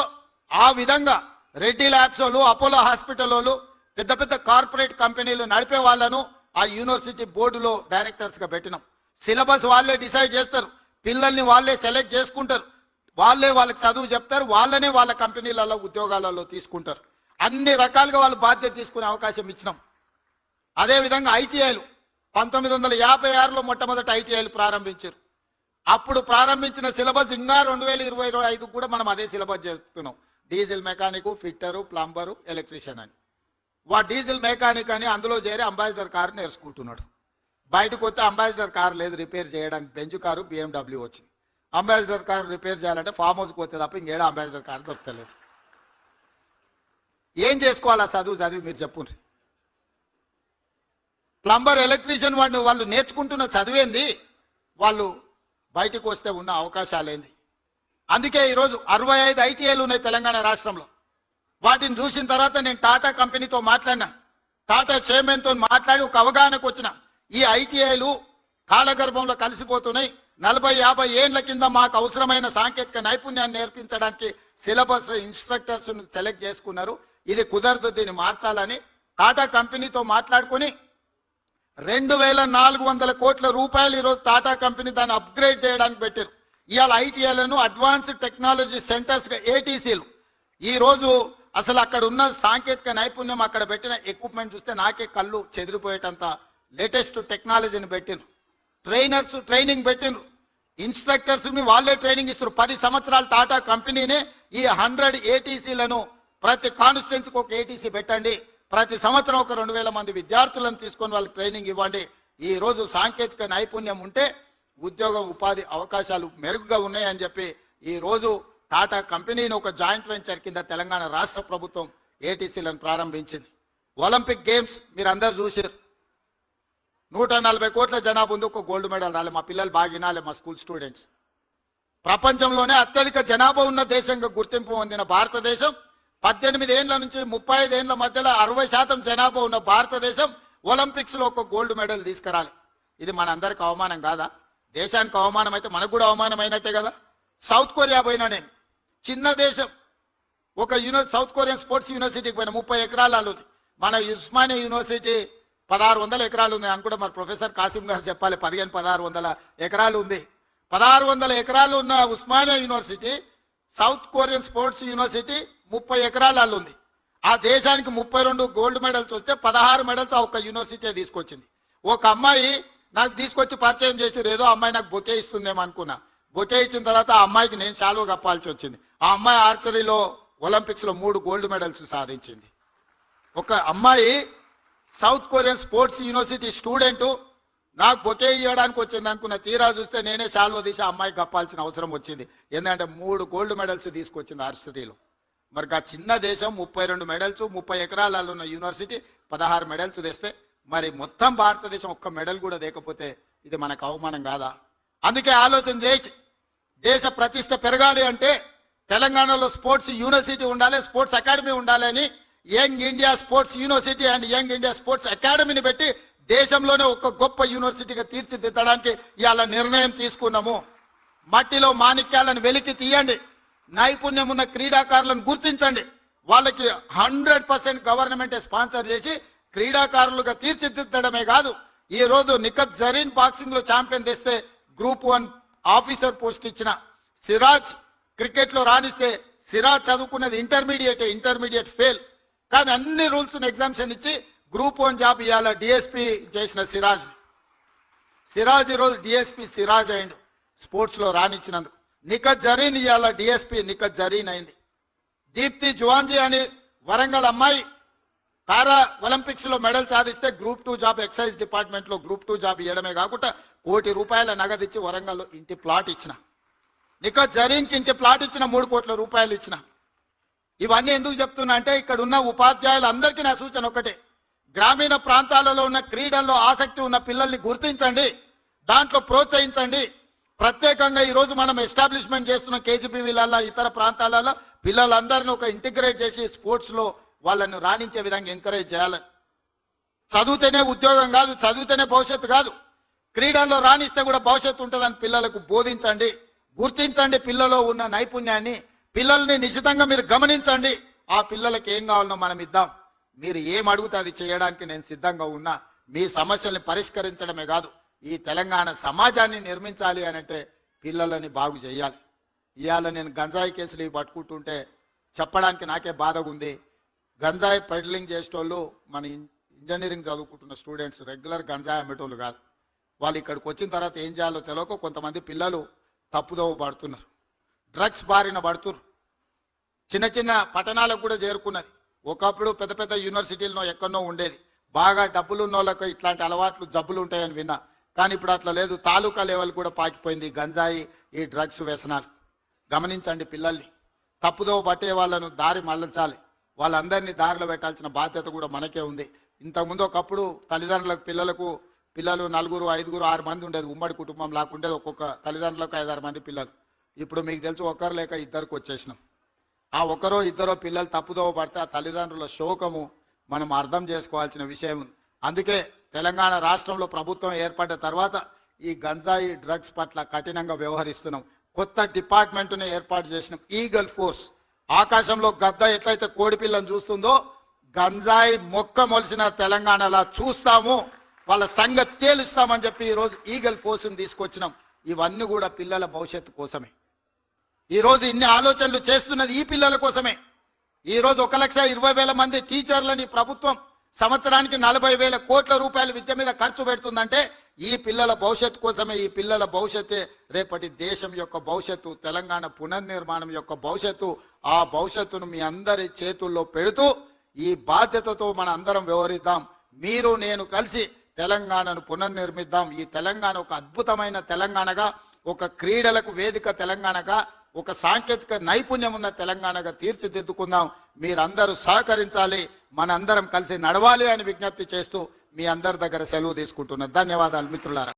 ఆ విధంగా రెడ్డి ల్యాబ్స్ వాళ్ళు, అపోలో హాస్పిటల్ వాళ్ళు, పెద్ద పెద్ద కార్పొరేట్ కంపెనీలు నడిపే వాళ్ళను ఆ యూనివర్సిటీ బోర్డులో డైరెక్టర్స్గా పెట్టినాం. సిలబస్ వాళ్ళే డిసైడ్ చేస్తారు, పిల్లల్ని వాళ్ళే సెలెక్ట్ చేసుకుంటారు, వాళ్ళకి చదువు చెప్తారు, వాళ్ళనే వాళ్ళ కంపెనీలలో ఉద్యోగాలలో తీసుకుంటారు. అన్ని రకాలుగా వాళ్ళు బాధ్యత తీసుకునే అవకాశం ఇచ్చినాం. అదేవిధంగా ఐటీఐలు 1956లో మొట్టమొదటి ఐటీఐలు ప్రారంభించారు. అప్పుడు ప్రారంభించిన సిలబస్ ఇంకా 2025 కూడా మనం అదే సిలబస్ చెప్తున్నాం. Diesel mechanic, fitter, plumber, electrician అని. డీజిల్ మెకానిక్ అని అందులో చేరి అంబాసిడర్ కారు నేర్చుకుంటున్నాడు. బయటకు వస్తే అంబాసిడర్ కారు లేదు రిపేర్ చేయడానికి, బెంజ్ కారు BMW వచ్చింది. అంబాసిడర్ కారు రిపేర్ చేయాలంటే ఫామ్ హౌస్కి పోతే తప్ప ఇంకేడా అంబాసిడర్ కారు దొరుకుతలేదు. ఏం చేసుకోవాలా చదివి మీరు చెప్పుండ్రి. ప్లంబర్, ఎలక్ట్రీషియన్ వాళ్ళు నేర్చుకుంటున్న చదివేంది, వాళ్ళు బయటకు వస్తే ఉన్న అవకాశాలేంది. అందుకే ఈరోజు 65 ఐటీఐలు ఉన్నాయి తెలంగాణ రాష్ట్రంలో. వాటిని చూసిన తర్వాత నేను టాటా కంపెనీతో మాట్లాడినా, టాటా చైర్మన్తో మాట్లాడి ఒక అవగాహనకు వచ్చిన. ఈ ఐటీఐలు కాలగర్భంలో కలిసిపోతున్నాయి. 40-50 ఏళ్ల కింద మాకు అవసరమైన సాంకేతిక నైపుణ్యాన్ని నేర్పించడానికి సిలబస్ ఇన్స్ట్రక్టర్స్ సెలెక్ట్ చేసుకున్నారు. ఇది కుదరదు, దీన్ని మార్చాలని టాటా కంపెనీతో మాట్లాడుకుని 2,400 కోట్ల రూపాయలు ఈరోజు టాటా కంపెనీ దాన్ని అప్గ్రేడ్ చేయడానికి పెట్టారు. ఇవాళ ఐటీఐలను అడ్వాన్స్డ్ టెక్నాలజీ సెంటర్స్గా ఏటీసీలు. ఈరోజు అసలు అక్కడ ఉన్న సాంకేతిక నైపుణ్యం, అక్కడ పెట్టిన ఎక్విప్మెంట్ చూస్తే నాకే కళ్ళు చెదిరిపోయేటంత లేటెస్ట్ టెక్నాలజీని పెట్టిండ్రు. ట్రైనింగ్ పెట్టిండ్రు. ఇన్స్ట్రక్టర్స్ని వాళ్ళే ట్రైనింగ్ ఇస్తారు. 10 సంవత్సరాలు టాటా కంపెనీనే ఈ 100 ఏటీసీలను ప్రతి కాన్స్టిట్యున్సీకి ఒక ఏటీసీ పెట్టండి, ప్రతి సంవత్సరం ఒక 2,000 మంది విద్యార్థులను తీసుకొని వాళ్ళకి ట్రైనింగ్ ఇవ్వండి. ఈ రోజు సాంకేతిక నైపుణ్యం ఉంటే ఉద్యోగ ఉపాధి అవకాశాలు మెరుగుగా ఉన్నాయని చెప్పి ఈ రోజు టాటా కంపెనీని ఒక జాయింట్ వెంచర్ కింద తెలంగాణ రాష్ట్ర ప్రభుత్వం ఏటీసీలను ప్రారంభించింది. ఒలింపిక్ గేమ్స్ మీరు అందరు చూసారు. 140 కోట్ల జనాభా ఉంది, ఒక గోల్డ్ మెడల్ రాలే. మా పిల్లలు బాగా వినాలి, మా స్కూల్ స్టూడెంట్స్. ప్రపంచంలోనే అత్యధిక జనాభా ఉన్న దేశంగా గుర్తింపు పొందిన భారతదేశం, 18 ఏళ్ల నుంచి 35 ఏళ్ల మధ్యలో 60% జనాభా ఉన్న భారతదేశం ఒలింపిక్స్లో ఒక గోల్డ్ మెడల్ తీసుకురాలి. ఇది మనందరికి అవమానం కాదా? దేశానికి అవమానం అయితే మనకు కూడా అవమానం అయినట్టే కదా. సౌత్ కొరియా పోయినా నేను, చిన్న దేశం, ఒక సౌత్ కొరియన్ స్పోర్ట్స్ యూనివర్సిటీకి పోయినా, 30 ఎకరాలు ఉంది. మన ఉస్మానియా యూనివర్సిటీ 1600 ఎకరాలు ఉంది అనుకుంటా. మరి ప్రొఫెసర్ కాసిం గారు చెప్పాలి, 1500-1600 ఎకరాలు ఉంది. 1600 ఎకరాలు ఉన్న Osmania university south Korean sports university 30 ఎకరాలలో ఉంది. ఆ దేశానికి 32 గోల్డ్ మెడల్స్ వస్తే 16 మెడల్స్ ఆ ఒక్క యూనివర్సిటీ తీసుకొచ్చింది. ఒక అమ్మాయి నాకు తీసుకొచ్చి పరిచయం చేసి ఏదో అమ్మాయి నాకు బొకే ఇస్తుందేమో అనుకున్నా. బొకే ఇచ్చిన తర్వాత ఆ అమ్మాయికి నేను శాలువ కప్పాల్సి వచ్చింది. ఆ అమ్మాయి ఆర్చరీలో ఒలింపిక్స్లో 3 గోల్డ్ మెడల్స్ సాధించింది. ఒక అమ్మాయి south Korean sports university student నాకు బొకే ఇవ్వడానికి వచ్చింది అనుకున్న, తీరా చూస్తే నేనే శాలువ తీసి ఆ అమ్మాయికి కప్పాల్సిన అవసరం వచ్చింది. ఎందుకంటే 3 గోల్డ్ మెడల్స్ తీసుకొచ్చింది ఆర్చరీలో. మరి ఆ చిన్న దేశం 32 మెడల్స్ 30 ఎకరాలలో ఉన్న యూనివర్సిటీ 16 మెడల్స్ తెస్తే మరి మొత్తం భారతదేశం ఒక్క మెడల్ కూడా లేకపోతే ఇది మనకు అవమానం కాదా? అందుకే ఆలోచన చేసి దేశ ప్రతిష్ట పెరగాలి అంటే తెలంగాణలో స్పోర్ట్స్ యూనివర్సిటీ ఉండాలి, స్పోర్ట్స్ అకాడమీ ఉండాలి అని young India sports university and young India sports అకాడమీని పెట్టి దేశంలోనే ఒక గొప్ప యూనివర్సిటీగా తీర్చిదిద్దడానికి ఇవాళ నిర్ణయం తీసుకున్నాము. మట్టిలో మాణిక్యాలను వెలికి తీయండి, నైపుణ్యం ఉన్న క్రీడాకారులను గుర్తించండి, వాళ్ళకి 100% గవర్నమెంట్ స్పాన్సర్ చేసి క్రీడాకారులుగా తీర్చిదిద్దడమే కాదు, ఈ రోజు నిఖత్ జరీన్ బాక్సింగ్ లో ఛాంపియన్ తెస్తే గ్రూప్ 1 ఆఫీసర్ పోస్ట్ ఇచ్చిన, సిరాజ్ క్రికెట్ లో రాణిస్తే సిరాజ్ చదువుకున్నది ఇంటర్మీడియట్ ఫెయిల్ కానీ అన్ని రూల్స్ ఎగ్జామ్షన్ ఇచ్చి గ్రూప్ 1 జాబ్ ఇవాళ డిఎస్పీ చేసిన సిరాజ్ ఈరోజు డిఎస్పీ సిరాజ్ అయిండు స్పోర్ట్స్ లో రాణించినందుకు. నిఖత్ జరీన్ ఇవాళ డిఎస్పీ నిఖత్ జరీన్ అయింది. దీప్తి జువాంజీ అని వరంగల్ అమ్మాయి పారా ఒలింపిక్స్ లో మెడల్ సాధిస్తే గ్రూప్ 2 జాబ్ ఎక్సైజ్ డిపార్ట్మెంట్ లో గ్రూప్ 2 జాబ్ ఇవ్వడమే కాకుండా ₹1 కోటి నగదిచ్చి వరంగల్లో ఇంటి ప్లాట్ ఇచ్చిన. నిఖత్ జరీన్ కి ఇంటి ప్లాట్ ఇచ్చిన, ₹3 కోట్ల ఇచ్చిన. ఇవన్నీ ఎందుకు చెప్తున్నా అంటే ఇక్కడ ఉన్న ఉపాధ్యాయులందరికీ నా సూచన ఒకటే, గ్రామీణ ప్రాంతాలలో ఉన్న క్రీడల్లో ఆసక్తి ఉన్న పిల్లల్ని గుర్తించండి, దాంట్లో ప్రోత్సహించండి. ప్రత్యేకంగా ఈరోజు మనం ఎస్టాబ్లిష్మెంట్ చేస్తున్న కేజీబీవీలలో ఇతర ప్రాంతాలలో పిల్లలందరినీ ఒక ఇంటిగ్రేట్ చేసి స్పోర్ట్స్ లో వాళ్ళను రాణించే విధంగా ఎంకరేజ్ చేయాలి. చదివితేనే ఉద్యోగం కాదు, చదివితేనే భవిష్యత్తు కాదు, క్రీడల్లో రాణిస్తే కూడా భవిష్యత్తు ఉంటుందని పిల్లలకు బోధించండి. గుర్తించండి పిల్లలో ఉన్న నైపుణ్యాన్ని, పిల్లల్ని నిశితంగా మీరు గమనించండి. ఆ పిల్లలకి ఏం కావాలనో మనం ఇద్దాం. మీరు ఏం అడుగుతే అది చేయడానికి నేను సిద్ధంగా ఉన్నా. మీ సమస్యల్ని పరిష్కరించడమే కాదు, ఈ తెలంగాణ సమాజాన్ని నిర్మించాలి అని అంటే పిల్లలని బాగు చేయాలి. ఇవాళ నేను గంజాయి కేసులు ఇవి పట్టుకుంటుంటే చెప్పడానికి నాకే బాధగా ఉంది. గంజాయి పెడ్లింగ్ చేసేటోళ్ళు మన ఇంజనీరింగ్ చదువుకుంటున్న స్టూడెంట్స్, రెగ్యులర్ గంజాయి అమ్మేటోళ్ళు కాదు. వాళ్ళు ఇక్కడికి వచ్చిన తర్వాత ఏం చేయాలో తెలియక కొంతమంది పిల్లలు తప్పుదోవ పడుతున్నారు, డ్రగ్స్ బారిన పడుతున్నారు. చిన్న చిన్న పట్టణాలకు కూడా చేరుకున్నది. ఒకప్పుడు పెద్ద పెద్ద యూనివర్సిటీల్లో ఎక్కడో ఉండేది, బాగా డబ్బులు ఉన్న వాళ్ళకి ఇట్లాంటి అలవాట్లు జబ్బులు ఉంటాయని విన్నా. కానీ ఇప్పుడు అట్లా లేదు, తాలూకా లెవెల్ కూడా పాకిపోయింది గంజాయి ఈ డ్రగ్స్ వ్యసనాలు. గమనించండి, పిల్లల్ని తప్పుదోవ పట్టే వాళ్ళను దారి మళ్ళించాలి, వాళ్ళందరినీ దారిలో పెట్టాల్సిన బాధ్యత కూడా మనకే ఉంది. ఇంతకుముందు ఒకప్పుడు తల్లిదండ్రులకు పిల్లలు 4, 5, 6 మంది ఉండేది, ఉమ్మడి కుటుంబం లాకుండేది, ఒక్కొక్క తల్లిదండ్రులకు 5, 6 మంది పిల్లలు. ఇప్పుడు మీకు తెలుసు ఒకరు లేక ఇద్దరికి వచ్చేసినాం. ఆ ఒకరో ఇద్దరో పిల్లలు తప్పుదోవ పడితే ఆ తల్లిదండ్రుల శోకము మనం అర్థం చేసుకోవాల్సిన విషయం ఉంది. అందుకే తెలంగాణ రాష్ట్రంలో ప్రభుత్వం ఏర్పడ్డ తర్వాత ఈ గంజాయి డ్రగ్స్ పట్ల కఠినంగా వ్యవహరిస్తున్నాం. కొత్త డిపార్ట్మెంట్ని ఏర్పాటు చేసినాం, ఈగల్ ఫోర్స్. ఆకాశంలో గద్ద ఎట్లయితే కోడి పిల్లని చూస్తుందో గంజాయి మొక్క మొలిసిన తెలంగాణలా చూస్తాము, వాళ్ళ సంగతి తేలుస్తామని చెప్పి ఈరోజు ఈగల్ ఫోర్స్ని తీసుకొచ్చినాం. ఇవన్నీ కూడా పిల్లల భవిష్యత్తు కోసమే. ఈరోజు ఇన్ని ఆలోచనలు చేస్తున్నది ఈ పిల్లల కోసమే. ఈరోజు 1,20,000 మంది టీచర్లని ప్రభుత్వం సంవత్సరానికి 40,000 కోట్ల రూపాయల విద్య మీద ఖర్చు పెడుతుందంటే ఈ పిల్లల భవిష్యత్తు కోసమే. ఈ పిల్లల భవిష్యత్తే రేపటి దేశం యొక్క భవిష్యత్తు, తెలంగాణ పునర్నిర్మాణం యొక్క భవిష్యత్తు. ఆ భవిష్యత్తును మీ అందరి చేతుల్లో పెడుతూ ఈ బాధ్యతతో మన అందరం వ్యవహరిద్దాం. మీరు నేను కలిసి తెలంగాణను పునర్నిర్మిద్దాం. ఈ తెలంగాణ ఒక అద్భుతమైన తెలంగాణగా, ఒక క్రీడలకు వేదిక తెలంగాణగా, ఒక సాంకేతిక నైపుణ్యం ఉన్న తెలంగాణగా తీర్చిదిద్దుకుందాం. మీరందరూ సహకరించాలి, మనందరం కలిసి నడవాలి అని విజ్ఞప్తి చేస్తూ మీ అందరి దగ్గర సెలవు తీసుకుంటున్నాను. ధన్యవాదాలు మిత్రులారా.